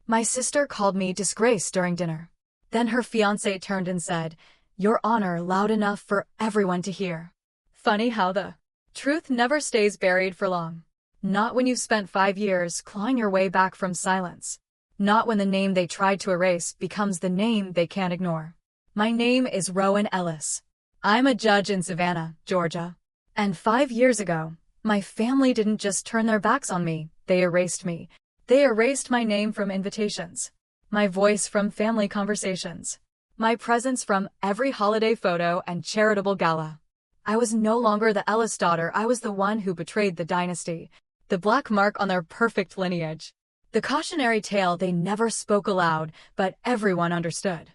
My sister called me Disgrace during dinner. Then her fiancé turned and said, "Your Honor," loud enough for everyone to hear. Funny how the truth never stays buried for long. Not when you've spent 5 years clawing your way back from silence. Not when the name they tried to erase becomes the name they can't ignore. My name is Rowan Ellis. I'm a judge in Savannah, Georgia. And 5 years ago, my family didn't just turn their backs on me, they erased me. They erased my name from invitations, my voice from family conversations, my presence from every holiday photo and charitable gala. I was no longer the Ellis daughter, I was the one who betrayed the dynasty, the black mark on their perfect lineage. The cautionary tale they never spoke aloud, but everyone understood.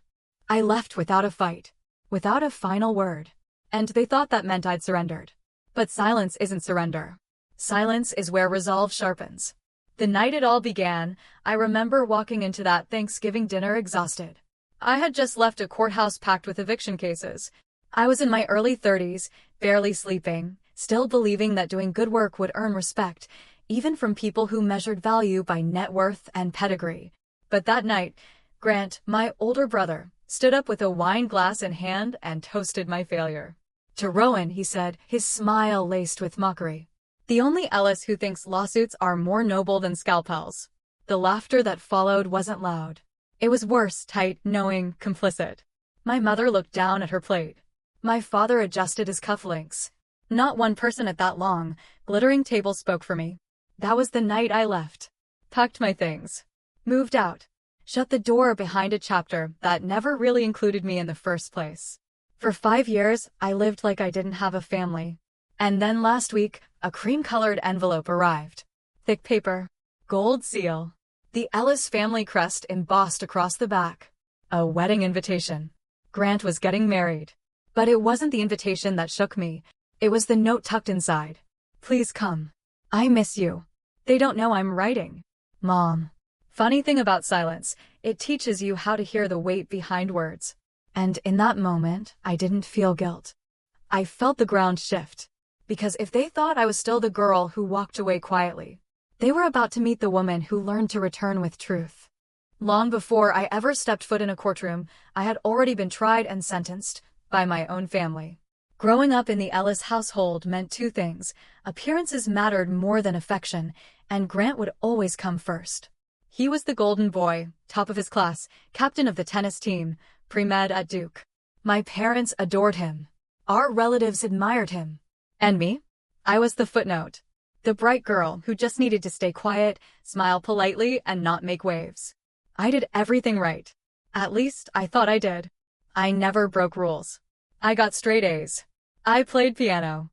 I left without a fight, without a final word. And they thought that meant I'd surrendered. But silence isn't surrender. Silence is where resolve sharpens. The night it all began, I remember walking into that Thanksgiving dinner exhausted. I had just left a courthouse packed with eviction cases. I was in my early 30s, barely sleeping, still believing that doing good work would earn respect, even from people who measured value by net worth and pedigree. But that night, Grant, my older brother, stood up with a wine glass in hand and toasted my failure. To Rowan, he said, his smile laced with mockery. The only Ellis who thinks lawsuits are more noble than scalpels. The laughter that followed wasn't loud. It was worse, tight, knowing, complicit. My mother looked down at her plate. My father adjusted his cufflinks. Not one person at that long, glittering table spoke for me. That was the night I left. Packed my things. Moved out. Shut the door behind a chapter that never really included me in the first place. For 5 years, I lived like I didn't have a family. And then last week, a cream-colored envelope arrived. Thick paper. Gold seal. The Ellis family crest embossed across the back. A wedding invitation. Grant was getting married. But it wasn't the invitation that shook me. It was the note tucked inside. "Please come. I miss you. They don't know I'm writing. Mom." Funny thing about silence, it teaches you how to hear the weight behind words. And in that moment, I didn't feel guilt. I felt the ground shift. Because if they thought I was still the girl who walked away quietly, they were about to meet the woman who learned to return with truth. Long before I ever stepped foot in a courtroom, I had already been tried and sentenced by my own family. Growing up in the Ellis household meant two things. Appearances mattered more than affection, and Grant would always come first. He was the golden boy, top of his class, captain of the tennis team, pre-med at Duke. My parents adored him. Our relatives admired him. And me? I was the footnote. The bright girl who just needed to stay quiet, smile politely, and not make waves. I did everything right. At least, I thought I did. I never broke rules. I got straight A's. I played piano.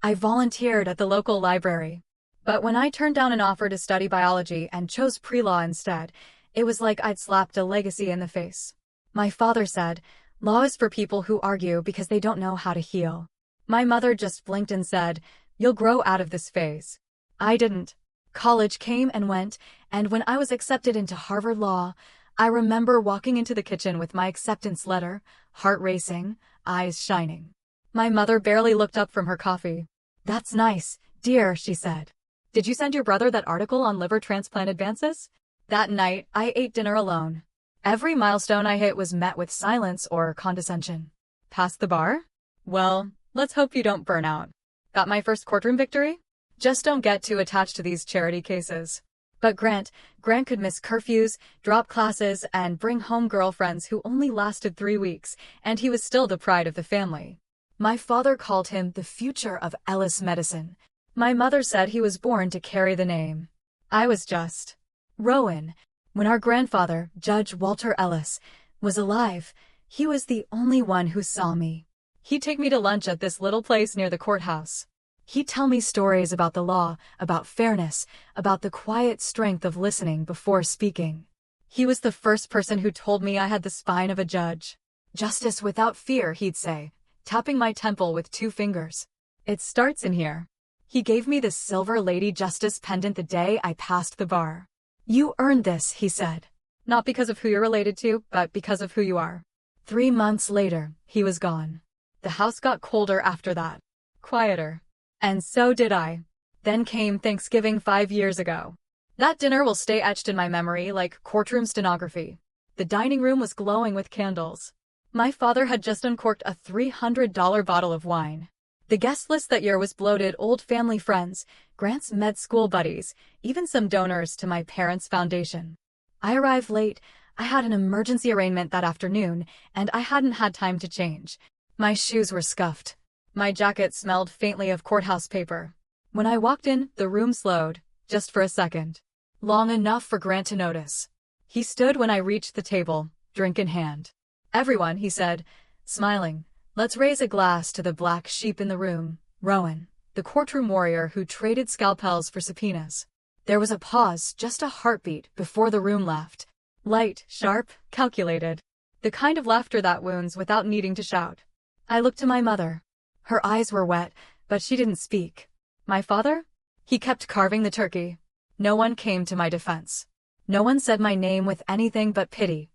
I volunteered at the local library. But when I turned down an offer to study biology and chose pre-law instead, it was like I'd slapped a legacy in the face. My father said, "Law is for people who argue because they don't know how to heal." My mother just blinked and said, "You'll grow out of this phase." I didn't. College came and went, and when I was accepted into Harvard Law, I remember walking into the kitchen with my acceptance letter, heart racing, eyes shining. My mother barely looked up from her coffee. "That's nice, dear," she said. "Did you send your brother that article on liver transplant advances?" That night, I ate dinner alone. Every milestone I hit was met with silence or condescension. Passed the bar? Well, let's hope you don't burn out. Got my first courtroom victory? Just don't get too attached to these charity cases. But Grant could miss curfews, drop classes, and bring home girlfriends who only lasted 3 weeks, and he was still the pride of the family. My father called him the future of Ellis medicine. My mother said he was born to carry the name. I was just Rowan. When our grandfather, Judge Walter Ellis, was alive, he was the only one who saw me. He'd take me to lunch at this little place near the courthouse. He'd tell me stories about the law, about fairness, about the quiet strength of listening before speaking. He was the first person who told me I had the spine of a judge. "Justice without fear," he'd say, tapping my temple with 2 fingers. "It starts in here." He gave me the Silver Lady Justice pendant the day I passed the bar. "You earned this," he said. "Not because of who you're related to, but because of who you are." 3 months later, he was gone. The house got colder after that. Quieter. And so did I. Then came Thanksgiving 5 years ago. That dinner will stay etched in my memory like courtroom stenography. The dining room was glowing with candles. My father had just uncorked a $300 bottle of wine. The guest list that year was bloated: old family friends, Grant's med school buddies, even some donors to my parents' foundation. I arrived late. I had an emergency arraignment that afternoon, and I hadn't had time to change. My shoes were scuffed. My jacket smelled faintly of courthouse paper. When I walked in, the room slowed, just for a second. Long enough for Grant to notice. He stood when I reached the table, drink in hand. "Everyone," he said, smiling, "let's raise a glass to the black sheep in the room, Rowan, the courtroom warrior who traded scalpels for subpoenas." There was a pause, just a heartbeat, before the room laughed. Light, sharp, calculated. The kind of laughter that wounds without needing to shout. I looked to my mother. Her eyes were wet, but she didn't speak. My father? He kept carving the turkey. No one came to my defense. No one said my name with anything but pity.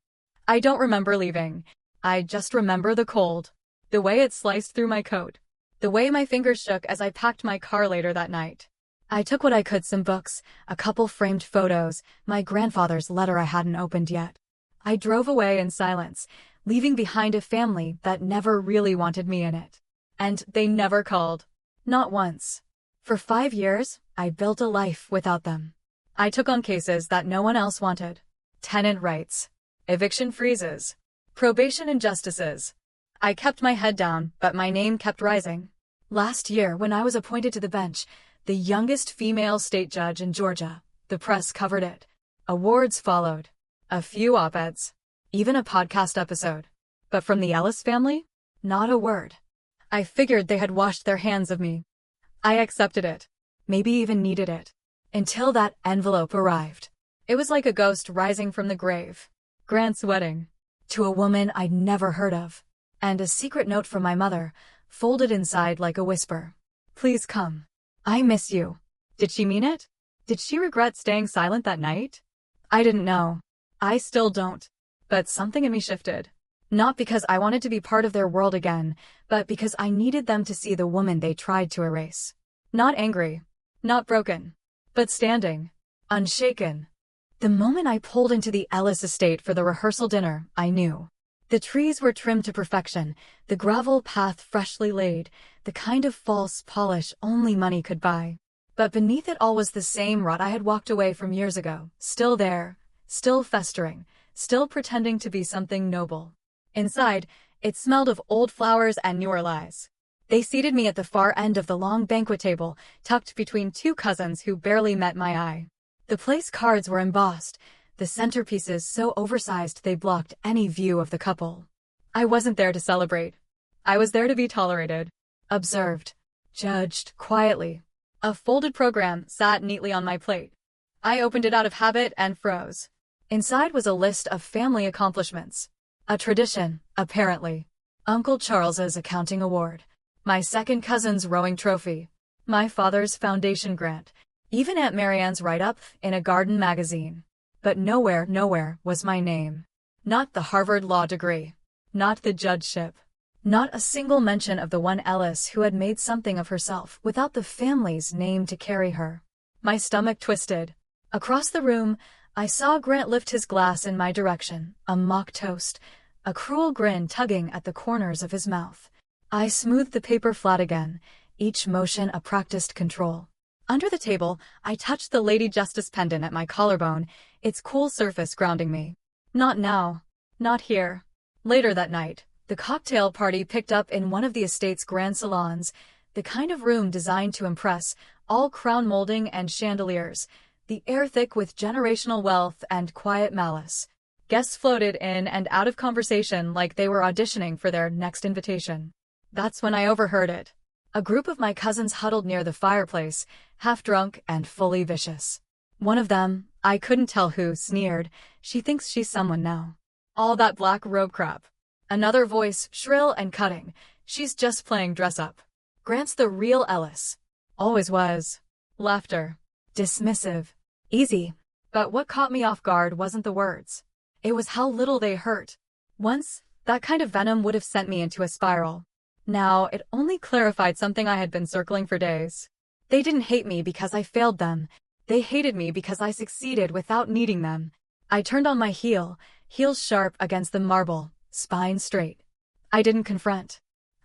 I don't remember leaving. I just remember the cold. The way it sliced through my coat. The way my fingers shook as I packed my car later that night. I took what I could: some books, a couple framed photos, my grandfather's letter I hadn't opened yet. I drove away in silence, leaving behind a family that never really wanted me in it. And they never called. Not once. For 5 years, I built a life without them. I took on cases that no one else wanted. Tenant rights. Eviction freezes. Probation injustices. I kept my head down, but my name kept rising. Last year, when I was appointed to the bench, the youngest female state judge in Georgia, the press covered it. Awards followed. A few op-eds. Even a podcast episode. But from the Ellis family? Not a word. I figured they had washed their hands of me. I accepted it. Maybe even needed it. Until that envelope arrived. It was like a ghost rising from the grave. Grant's wedding. To a woman I'd never heard of. And a secret note from my mother, folded inside like a whisper. "Please come. I miss you." Did she mean it? Did she regret staying silent that night? I didn't know. I still don't. But something in me shifted. Not because I wanted to be part of their world again, but because I needed them to see the woman they tried to erase. Not angry. Not broken. But standing. Unshaken. The moment I pulled into the Ellis estate for the rehearsal dinner, I knew. The trees were trimmed to perfection, the gravel path freshly laid, the kind of false polish only money could buy. But beneath it all was the same rot I had walked away from years ago, still there, still festering, still pretending to be something noble. Inside, it smelled of old flowers and newer lies. They seated me at the far end of the long banquet table, tucked between two cousins who barely met my eye. The place cards were embossed, the centerpieces so oversized they blocked any view of the couple. I wasn't there to celebrate. I was there to be tolerated, observed, judged quietly. A folded program sat neatly on my plate. I opened it out of habit and froze. Inside was a list of family accomplishments. A tradition, apparently. Uncle Charles's accounting award. My second cousin's rowing trophy. My father's foundation grant. Even Aunt Marianne's write-up in a garden magazine. But nowhere was my name. Not the Harvard law degree. Not the judgeship. Not a single mention of the one Ellis who had made something of herself without the family's name to carry her. My stomach twisted. Across the room, I saw Grant lift his glass in my direction, a mock toast, a cruel grin tugging at the corners of his mouth. I smoothed the paper flat again, each motion a practiced control. Under the table, I touched the Lady Justice pendant at my collarbone, its cool surface grounding me. Not now. Not here. Later that night, the cocktail party picked up in one of the estate's grand salons, the kind of room designed to impress, all crown molding and chandeliers, the air thick with generational wealth and quiet malice. Guests floated in and out of conversation like they were auditioning for their next invitation. That's when I overheard it. A group of my cousins huddled near the fireplace, half drunk and fully vicious. One of them, I couldn't tell who, sneered, "She thinks she's someone now. All that black robe crap." Another voice, shrill and cutting, "She's just playing dress-up. Grant's the real Ellis. Always was." Laughter. Dismissive. Easy. But what caught me off guard wasn't the words. It was how little they hurt. Once, that kind of venom would have sent me into a spiral. Now, it only clarified something I had been circling for days. They didn't hate me because I failed them. They hated me because I succeeded without needing them. I turned on my heel, heels sharp against the marble, spine straight. I didn't confront.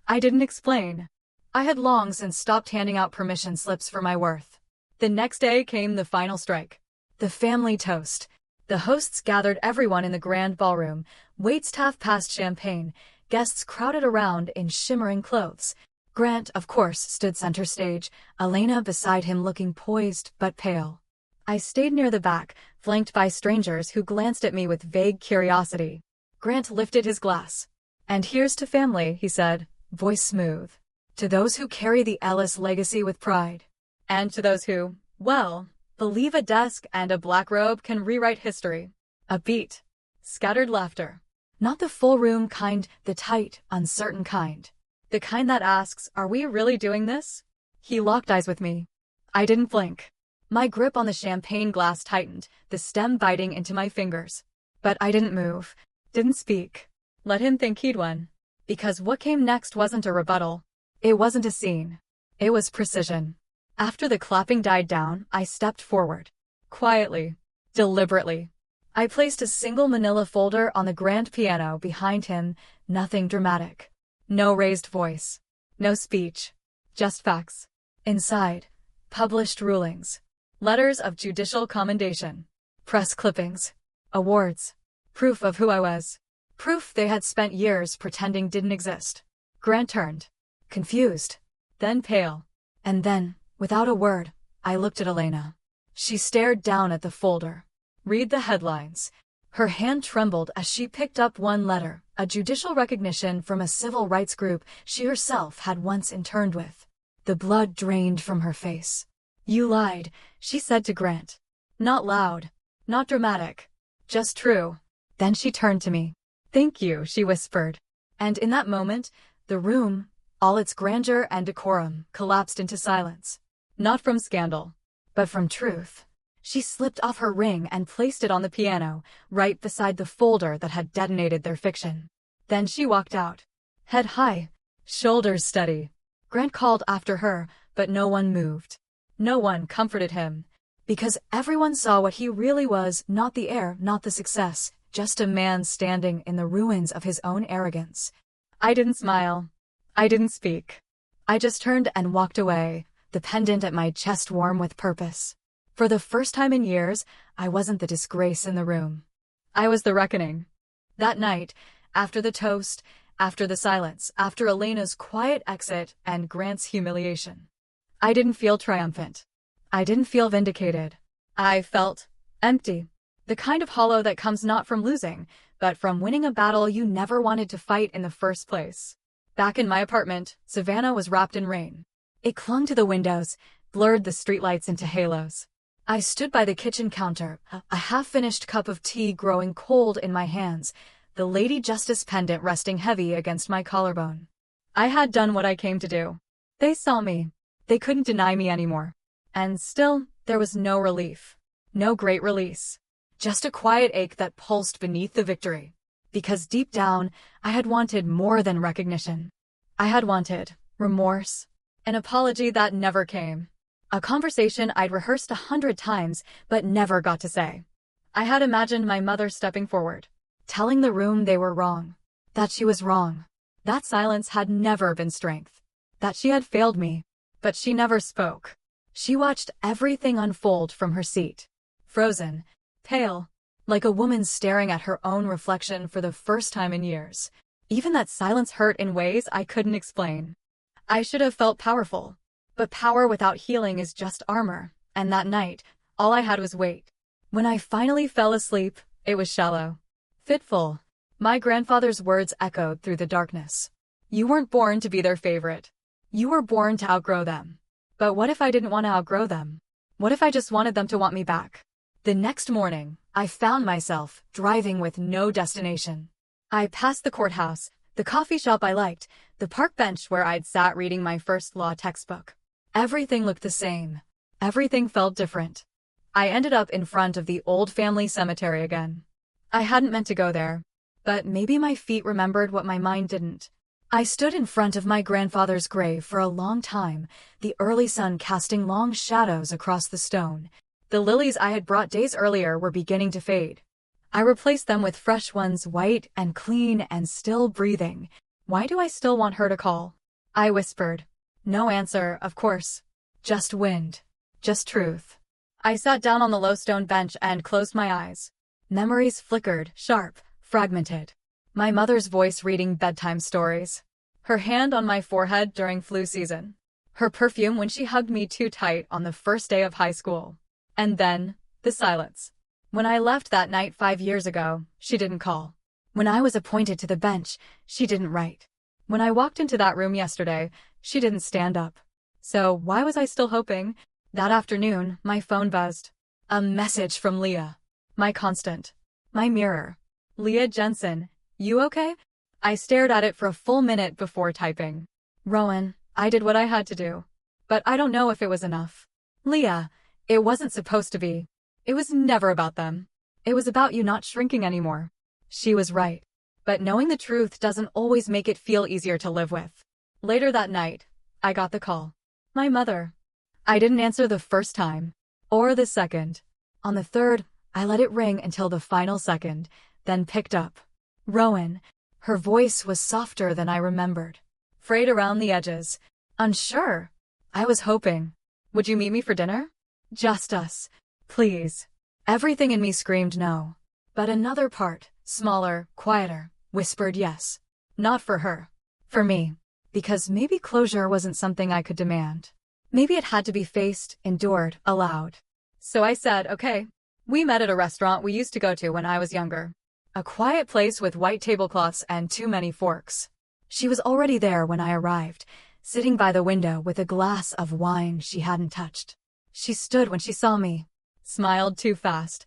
I didn't explain. I had long since stopped handing out permission slips for my worth. The next day came the final strike. The family toast. The hosts gathered everyone in the grand ballroom, waitstaff passed champagne, guests crowded around in shimmering clothes. Grant, of course, stood center stage, Elena beside him looking poised but pale. I stayed near the back, flanked by strangers who glanced at me with vague curiosity. Grant lifted his glass. "And here's to family," he said, voice smooth. "To those who carry the Ellis legacy with pride. And to those who, well, believe a desk and a black robe can rewrite history." A beat. Scattered laughter. Not the full room kind, the tight, uncertain kind. The kind that asks, "Are we really doing this?" He locked eyes with me. I didn't blink. My grip on the champagne glass tightened, the stem biting into my fingers. But I didn't move, didn't speak. Let him think he'd won. Because what came next wasn't a rebuttal. It wasn't a scene. It was precision. After the clapping died down, I stepped forward. Quietly. Deliberately. I placed a single manila folder on the grand piano behind him, nothing dramatic. No raised voice. No speech. Just facts. Inside, published rulings. Letters of judicial commendation. Press clippings. Awards. Proof of who I was. Proof they had spent years pretending didn't exist. Grant turned. Confused. Then pale. And then, without a word, I looked at Elena. She stared down at the folder. Read the headlines. Her hand trembled as she picked up one letter, a judicial recognition from a civil rights group she herself had once interned with. The blood drained from her face. "You lied," she said to Grant. Not loud. Not dramatic. Just true. Then she turned to me. "Thank you," she whispered. And in that moment, the room, all its grandeur and decorum, collapsed into silence. Not from scandal, but from truth. She slipped off her ring and placed it on the piano, right beside the folder that had detonated their fiction. Then she walked out. Head high, shoulders steady. Grant called after her, but no one moved. No one comforted him. Because everyone saw what he really was, not the heir, not the success, just a man standing in the ruins of his own arrogance. I didn't smile. I didn't speak. I just turned and walked away, the pendant at my chest warm with purpose. For the first time in years, I wasn't the disgrace in the room. I was the reckoning. That night, after the toast, after the silence, after Elena's quiet exit and Grant's humiliation, I didn't feel triumphant. I didn't feel vindicated. I felt empty. The kind of hollow that comes not from losing, but from winning a battle you never wanted to fight in the first place. Back in my apartment, Savannah was wrapped in rain. It clung to the windows, blurred the streetlights into halos. I stood by the kitchen counter, a half-finished cup of tea growing cold in my hands, the Lady Justice pendant resting heavy against my collarbone. I had done what I came to do. They saw me. They couldn't deny me anymore. And still, there was no relief. No great release. Just a quiet ache that pulsed beneath the victory. Because deep down, I had wanted more than recognition. I had wanted remorse. An apology that never came. A conversation I'd rehearsed 100 times, but never got to say. I had imagined my mother stepping forward, telling the room they were wrong. That she was wrong. That silence had never been strength. That she had failed me. But she never spoke. She watched everything unfold from her seat. Frozen. Pale. Like a woman staring at her own reflection for the first time in years. Even that silence hurt in ways I couldn't explain. I should have felt powerful. But power without healing is just armor, and that night, all I had was weight. When I finally fell asleep, it was shallow. Fitful. My grandfather's words echoed through the darkness. You weren't born to be their favorite. You were born to outgrow them. But what if I didn't want to outgrow them? What if I just wanted them to want me back? The next morning, I found myself driving with no destination. I passed the courthouse, the coffee shop I liked, the park bench where I'd sat reading my first law textbook. Everything looked the same. Everything felt different. I ended up in front of the old family cemetery again. I hadn't meant to go there. But maybe my feet remembered what my mind didn't. I stood in front of my grandfather's grave for a long time, the early sun casting long shadows across the stone. The lilies I had brought days earlier were beginning to fade. I replaced them with fresh ones, white and clean and still breathing. Why do I still want her to call? I whispered. No answer, of course. Just wind. Just truth. I sat down on the low stone bench and closed my eyes. Memories flickered, sharp, fragmented. My mother's voice reading bedtime stories. Her hand on my forehead during flu season. Her perfume when she hugged me too tight on the first day of high school. And then, the silence. When I left that night 5 years ago, she didn't call. When I was appointed to the bench, she didn't write. When I walked into that room yesterday, she didn't stand up. So why was I still hoping? That afternoon, my phone buzzed. A message from Leah. My constant. My mirror. Leah Jensen, you okay? I stared at it for a full minute before typing. Rowan, I did what I had to do. But I don't know if it was enough. Leah, it wasn't supposed to be. It was never about them. It was about you not shrinking anymore. She was right. But knowing the truth doesn't always make it feel easier to live with. Later that night, I got the call. My mother. I didn't answer the first time. Or the second. On the third, I let it ring until the final second, then picked up. Rowan. Her voice was softer than I remembered. Frayed around the edges. Unsure. I was hoping. Would you meet me for dinner? Just us. Please. Everything in me screamed no. But another part, smaller, quieter, whispered yes. Not for her. For me. Because maybe closure wasn't something I could demand. Maybe it had to be faced, endured, aloud. So I said, okay. We met at a restaurant we used to go to when I was younger. A quiet place with white tablecloths and too many forks. She was already there when I arrived, sitting by the window with a glass of wine she hadn't touched. She stood when she saw me. Smiled too fast.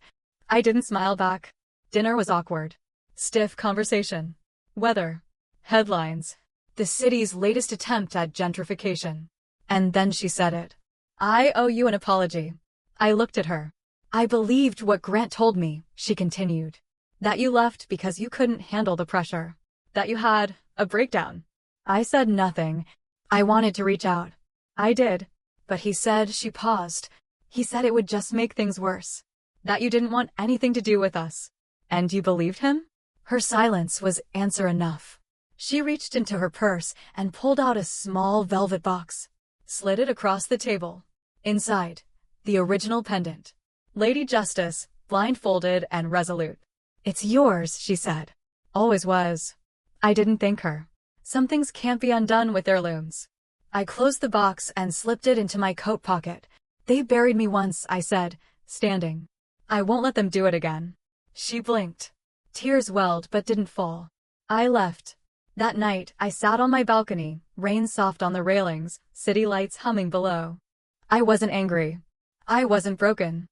I didn't smile back. Dinner was awkward. Stiff conversation. Weather. Headlines. The city's latest attempt at gentrification. And then she said it. I owe you an apology. I looked at her. I believed what Grant told me, she continued. That you left because you couldn't handle the pressure. That you had a breakdown. I said nothing. I wanted to reach out. I did. But he said, she paused. He said it would just make things worse. That you didn't want anything to do with us. And you believed him? Her silence was answer enough. She reached into her purse and pulled out a small velvet box. Slid it across the table. Inside, the original pendant. Lady Justice, blindfolded and resolute. It's yours, she said. Always was. I didn't thank her. Some things can't be undone with heirlooms. I closed the box and slipped it into my coat pocket. They buried me once, I said, standing. I won't let them do it again. She blinked. Tears welled but didn't fall. I left. That night, I sat on my balcony, rain soft on the railings, city lights humming below. I wasn't angry. I wasn't broken.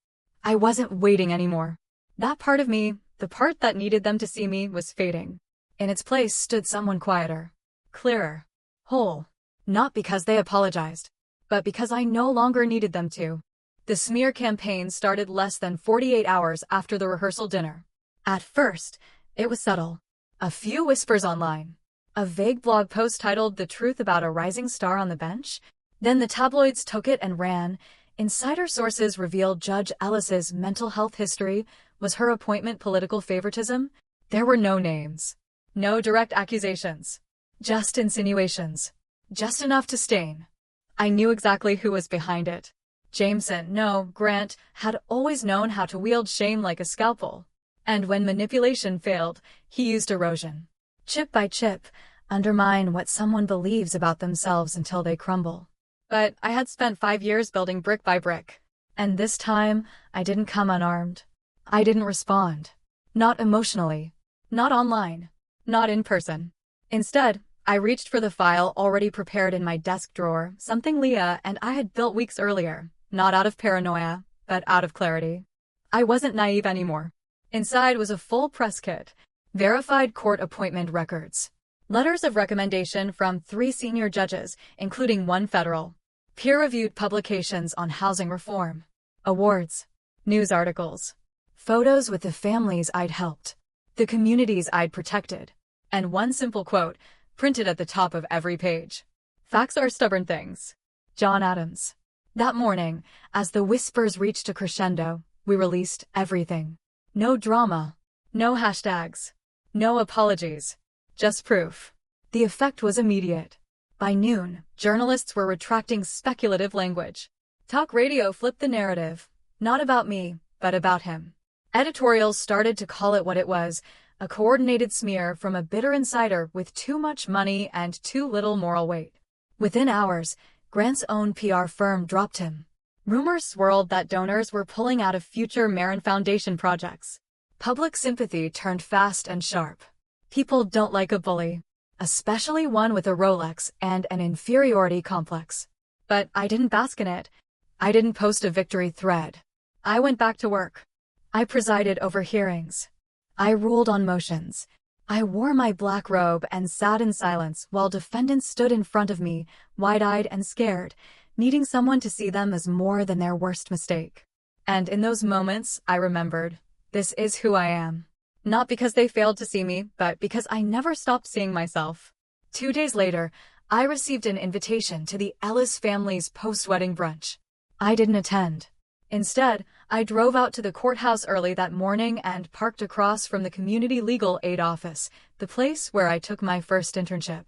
I wasn't waiting anymore. That part of me, the part that needed them to see me, was fading. In its place stood someone quieter. Clearer. Whole. Not because they apologized, but because I no longer needed them to. The smear campaign started less than 48 hours after the rehearsal dinner. At first, it was subtle. A few whispers online. A vague blog post titled "The Truth About a Rising Star on the Bench." Then the tabloids took it and ran. Insider sources revealed Judge Ellis's mental health history. Was her appointment political favoritism? There were no names. No direct accusations. Just insinuations. Just enough to stain. I knew exactly who was behind it. Jameson, no, Grant, had always known how to wield shame like a scalpel. And when manipulation failed, he used erosion. Chip by chip, undermine what someone believes about themselves until they crumble. But I had spent 5 years building brick by brick. And this time, I didn't come unarmed. I didn't respond. Not emotionally. Not online. Not in person. Instead, I reached for the file already prepared in my desk drawer, something Leah and I had built weeks earlier, not out of paranoia, but out of clarity. I wasn't naive anymore. Inside was a full press kit, verified court appointment records, letters of recommendation from 3 senior judges, including 1 federal, peer-reviewed publications on housing reform, awards, news articles, photos with the families I'd helped, the communities I'd protected, and 1 simple quote, printed at the top of every page. Facts are stubborn things. John Adams. That morning, as the whispers reached a crescendo, we released everything. No drama. No hashtags. No apologies. Just proof. The effect was immediate. By noon, journalists were retracting speculative language. Talk radio flipped the narrative. Not about me, but about him. Editorials started to call it what it was, a coordinated smear from a bitter insider with too much money and too little moral weight. Within hours, Grant's own PR firm dropped him. Rumors swirled that donors were pulling out of future Marin Foundation projects. Public sympathy turned fast and sharp. People don't like a bully, especially one with a Rolex and an inferiority complex. But I didn't bask in it. I didn't post a victory thread. I went back to work. I presided over hearings. I ruled on motions. I wore my black robe and sat in silence while defendants stood in front of me, wide-eyed and scared, needing someone to see them as more than their worst mistake. And in those moments, I remembered, this is who I am. Not because they failed to see me, but because I never stopped seeing myself. 2 days later, I received an invitation to the Ellis family's post-wedding brunch. I didn't attend. Instead, I drove out to the courthouse early that morning and parked across from the community legal aid office, the place where I took my first internship.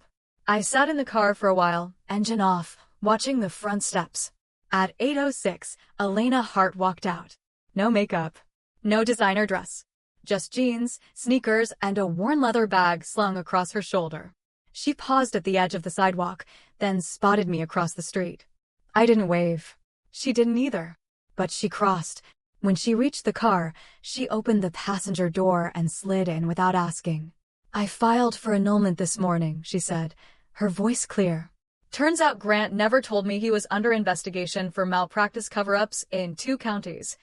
I sat in the car for a while, engine off, watching the front steps. At 8:06, Elena Hart walked out. No makeup. No designer dress. Just jeans, sneakers, and a worn leather bag slung across her shoulder. She paused at the edge of the sidewalk, then spotted me across the street. I didn't wave. She didn't either. But she crossed. When she reached the car, she opened the passenger door and slid in without asking. I filed for annulment this morning, she said, her voice clear. Turns out Grant never told me he was under investigation for malpractice cover-ups in 2 counties.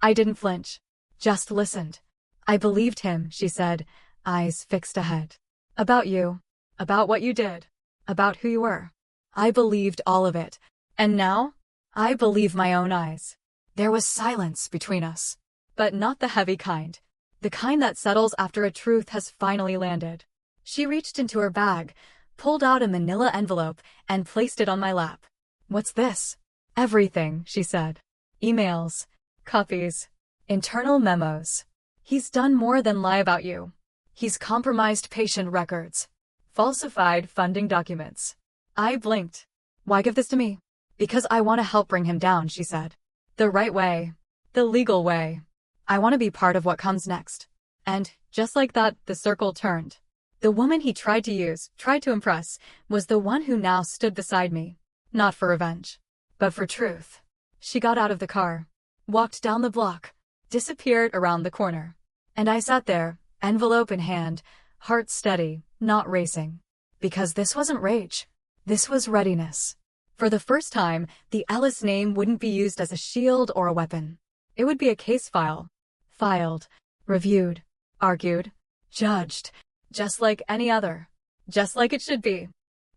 I didn't flinch. Just listened. I believed him, she said, eyes fixed ahead. About you. About what you did. About who you were. I believed all of it. And now? I believe my own eyes. There was silence between us. But not the heavy kind. The kind that settles after a truth has finally landed. She reached into her bag, pulled out a manila envelope, and placed it on my lap. What's this? Everything, she said. Emails. Copies. Internal memos. He's done more than lie about you. He's compromised patient records. Falsified funding documents. I blinked. Why give this to me? Because I want to help bring him down, she said. The right way. The legal way. I want to be part of what comes next. And, just like that, the circle turned. The woman he tried to use, tried to impress, was the one who now stood beside me. Not for revenge. But for truth. She got out of the car. Walked down the block. Disappeared around the corner. And I sat there, envelope in hand, heart steady, not racing. Because this wasn't rage. This was readiness. For the first time, the Ellis name wouldn't be used as a shield or a weapon. It would be a case file. Filed. Reviewed. Argued. Judged. Just like any other. Just like it should be.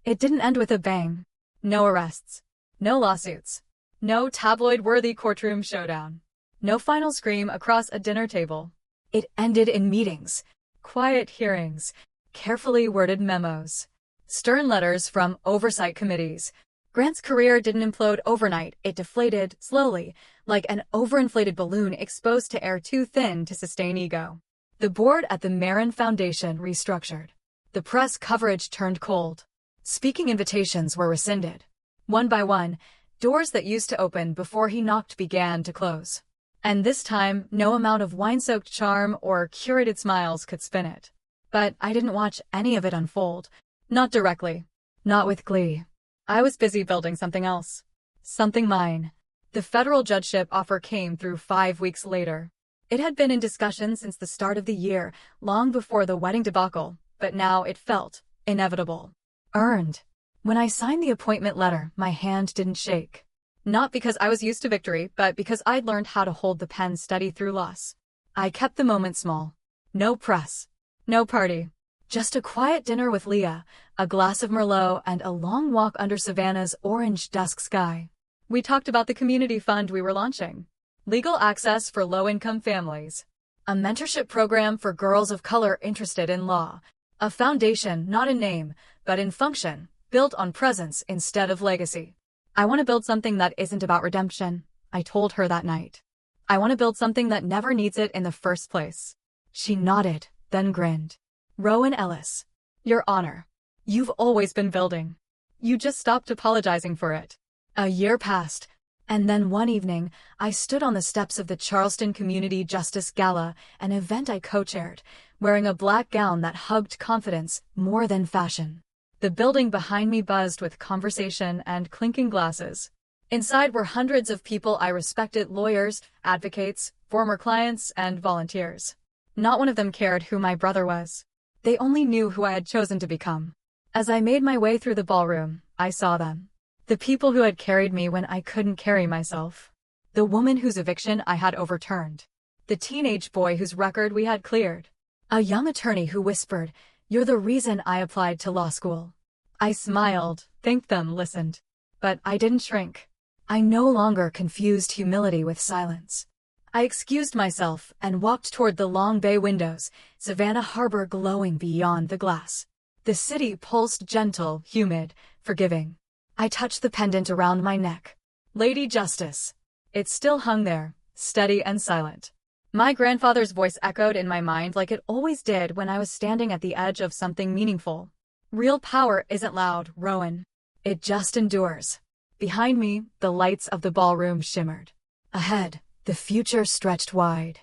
It didn't end with a bang. No arrests. No lawsuits. No tabloid-worthy courtroom showdown. No final scream across a dinner table. It ended in meetings. Quiet hearings. Carefully worded memos. Stern letters from oversight committees. Grant's career didn't implode overnight, it deflated, slowly, like an overinflated balloon exposed to air too thin to sustain ego. The board at the Marin Foundation restructured. The press coverage turned cold. Speaking invitations were rescinded. One by one, doors that used to open before he knocked began to close. And this time, no amount of wine-soaked charm or curated smiles could spin it. But I didn't watch any of it unfold. Not directly. Not with glee. I was busy building something else. Something mine. The federal judgeship offer came through 5 weeks later. It had been in discussion since the start of the year, long before the wedding debacle, but now it felt inevitable. Earned. When I signed the appointment letter, my hand didn't shake. Not because I was used to victory, but because I'd learned how to hold the pen steady through loss. I kept the moment small. No press. No party. Just a quiet dinner with Leah, a glass of Merlot, and a long walk under Savannah's orange dusk sky. We talked about the community fund we were launching. Legal access for low-income families. A mentorship program for girls of color interested in law. A foundation not in name, but in function, built on presence instead of legacy. I want to build something that isn't about redemption, I told her that night. I want to build something that never needs it in the first place. She nodded, then grinned. Rowan Ellis. Your Honor. You've always been building. You just stopped apologizing for it. A year passed, and then one evening, I stood on the steps of the Charleston Community Justice Gala, an event I co-chaired, wearing a black gown that hugged confidence more than fashion. The building behind me buzzed with conversation and clinking glasses. Inside were hundreds of people I respected: lawyers, advocates, former clients, and volunteers. Not one of them cared who my brother was. They only knew who I had chosen to become. As I made my way through the ballroom, I saw them. The people who had carried me when I couldn't carry myself. The woman whose eviction I had overturned. The teenage boy whose record we had cleared. A young attorney who whispered, "You're the reason I applied to law school." I smiled, thanked them, listened. But I didn't shrink. I no longer confused humility with silence. I excused myself and walked toward the long bay windows, Savannah Harbor glowing beyond the glass. The city pulsed gentle, humid, forgiving. I touched the pendant around my neck. Lady Justice. It still hung there, steady and silent. My grandfather's voice echoed in my mind like it always did when I was standing at the edge of something meaningful. Real power isn't loud, Rowan. It just endures. Behind me, the lights of the ballroom shimmered. Ahead, the future stretched wide.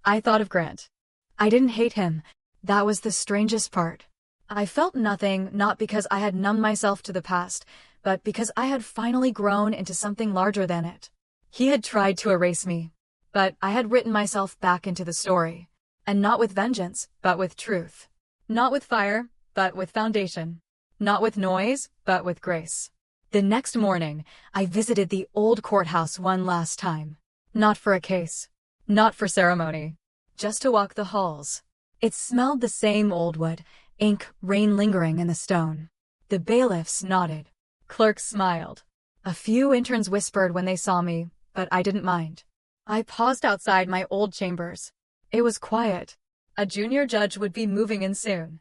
I thought of Grant. I didn't hate him. That was the strangest part. I felt nothing, not because I had numbed myself to the past, but because I had finally grown into something larger than it. He had tried to erase me, but I had written myself back into the story. And not with vengeance, but with truth. Not with fire, but with foundation. Not with noise, but with grace. The next morning, I visited the old courthouse one last time. Not for a case. Not for ceremony. Just to walk the halls. It smelled the same old wood, ink, rain lingering in the stone. The bailiffs nodded. Clerks smiled. A few interns whispered when they saw me, but I didn't mind. I paused outside my old chambers. It was quiet. A junior judge would be moving in soon.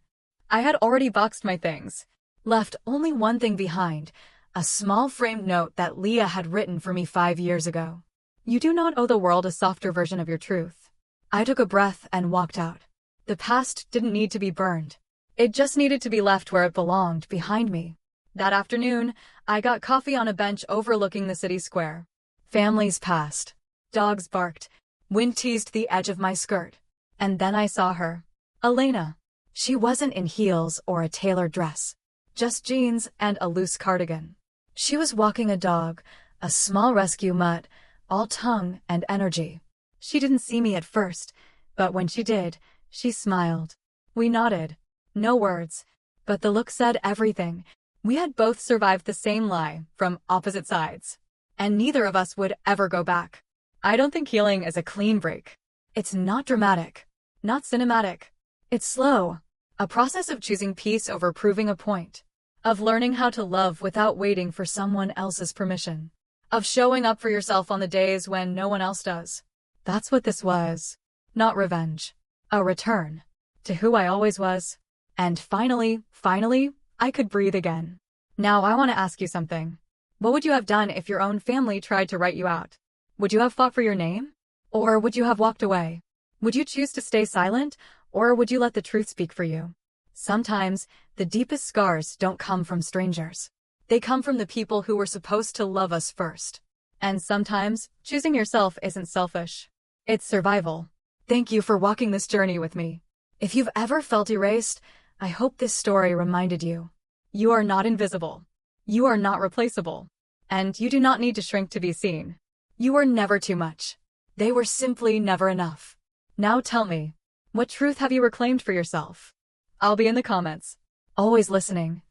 I had already boxed my things. Left only one thing behind, a small framed note that Leah had written for me 5 years ago. You do not owe the world a softer version of your truth. I took a breath and walked out. The past didn't need to be burned. It just needed to be left where it belonged, behind me. That afternoon, I got coffee on a bench overlooking the city square. Families passed. Dogs barked. Wind teased the edge of my skirt. And then I saw her. Elena. She wasn't in heels or a tailored dress. Just jeans and a loose cardigan. She was walking a dog, a small rescue mutt, all tongue and energy. She didn't see me at first, but when she did, she smiled. We nodded. No words, but the look said everything. We had both survived the same lie, from opposite sides. And neither of us would ever go back. I don't think healing is a clean break. It's not dramatic. Not cinematic. It's slow. A process of choosing peace over proving a point. Of learning how to love without waiting for someone else's permission. Of showing up for yourself on the days when no one else does. That's what this was. Not revenge. A return. To who I always was. And finally, I could breathe again. Now I want to ask you something. What would you have done if your own family tried to write you out? Would you have fought for your name? Or would you have walked away? Would you choose to stay silent? Or would you let the truth speak for you? Sometimes, the deepest scars don't come from strangers. They come from the people who were supposed to love us first. And sometimes, choosing yourself isn't selfish. It's survival. Thank you for walking this journey with me. If you've ever felt erased, I hope this story reminded you. You are not invisible. You are not replaceable. And you do not need to shrink to be seen. You were never too much. They were simply never enough. Now tell me, what truth have you reclaimed for yourself? I'll be in the comments. Always listening.